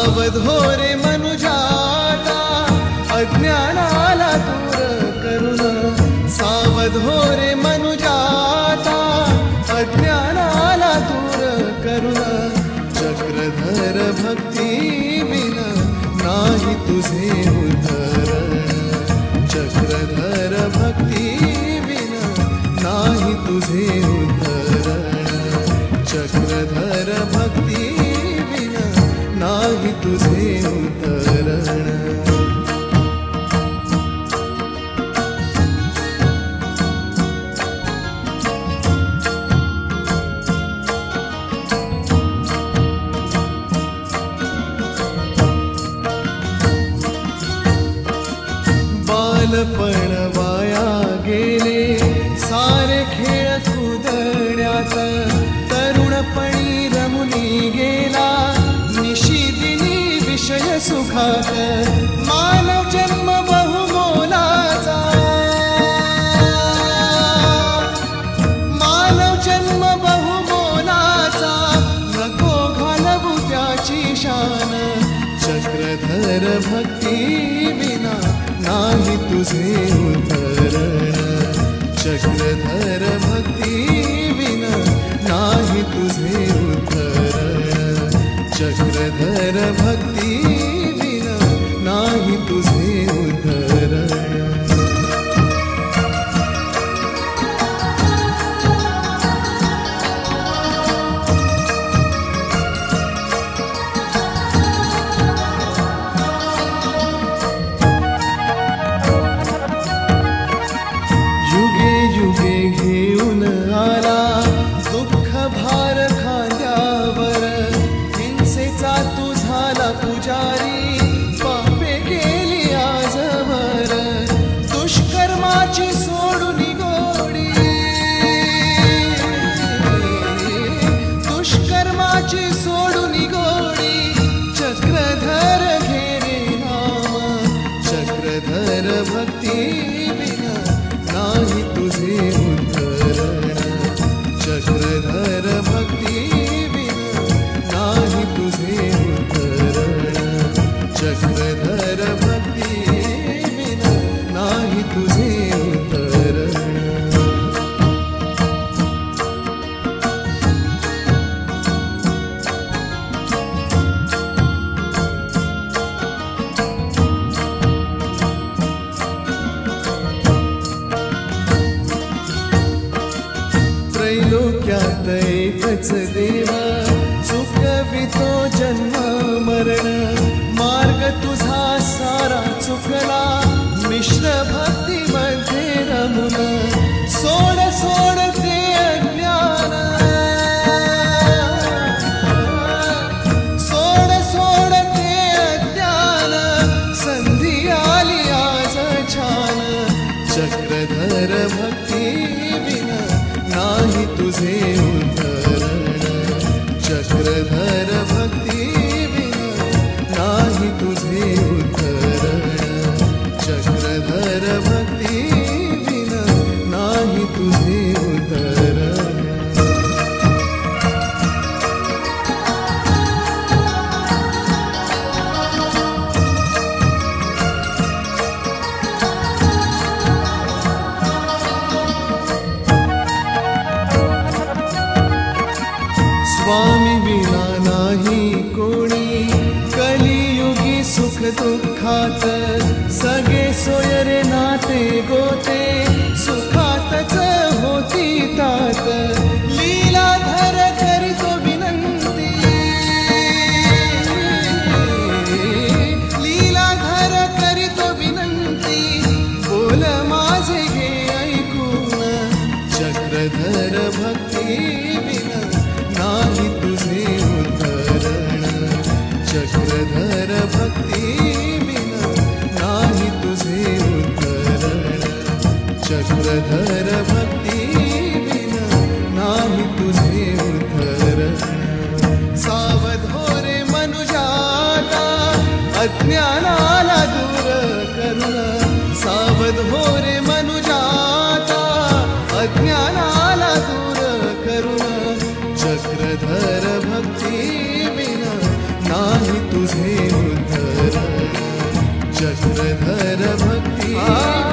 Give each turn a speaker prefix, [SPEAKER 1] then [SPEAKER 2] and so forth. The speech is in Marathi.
[SPEAKER 1] सावध हो रे मनुजाता अज्ञानाला दूर करून सावध हो रे मनुजाता अज्ञानाला दूर करून चक्रधर भक्ती विना नाही तुझे उद्धरण चक्रधर भक्ती विना नाही तुझे उद्धरण चक्रधर भक्ती विना नाही तुझे उद्धरण बालपण वाया गेले सारे खेळ कुदण्यात तरुणपणी रमुनी गेला निशिदिनी विषय सुखात मानव जन्म बहुमोलाचा मानव जन्म बहुमोलाचा नको घालवू त्याची शान चक्रधर भक्ती विना नाही तुझे उद्धरण चक्रधर भक्ती विना नाही तुझे उद्धरण चक्रधर भक्ती विना नाही तुझे उद्धरण घेऊन आला दुःख भार खांद्यावर हिंसेचा तू झाला पुजारी पापे केली आजवर दुष्कर्माची सोडून गोडी दुष्कर्माची सोडून गोडी चक्रधर घेरे नाम चक्रधर भक्ती विना नाही तुझे उद्धरण चक्रधर भक्ती विना नाही तुझे उद्धरण चक्रधर भक्ती विना नाही तुझे उद्धरण त्रैलोक्यात एकच देव चुकवितो जन्म मरण मार्ग तुझा सारा चुकला मिश्र भक्ती मध्ये रमुन सोड सोड ते अज्ञान सोड सोड ते अज्ञान संधी आली आज छान चक्रधर भक्ती विना नाही तुझे उद्धरण चक्रधर भक्ती विना नाही तुझे उद्धरण चक्रधर भक्ती विना नाही तुझे उद्धरण स्वामी विना नाही कोणी कलियुगी सुख दुःखात सगळे सोयरे नाते गोते सुखातच होती तात लीलाधर करीतो विनंती लीलाधर करीतो विनंती बोल माझे घे ऐकून चक्रधर भक्ती विना नाही तुझे उद्धरण चक्रधर भक्ती विना नाही तुझे उद्धरण चक्रधर भक्ती विना नाही तुझे उद्धरण सावध हो रे मनुजाता अज्ञानाला दूर करून सावध हो रे मनुजाता अज्ञानाला दूर करून चक्रधर भक्ती विना नाही तुझे तुझे उद्धर चक्रधर भक्ती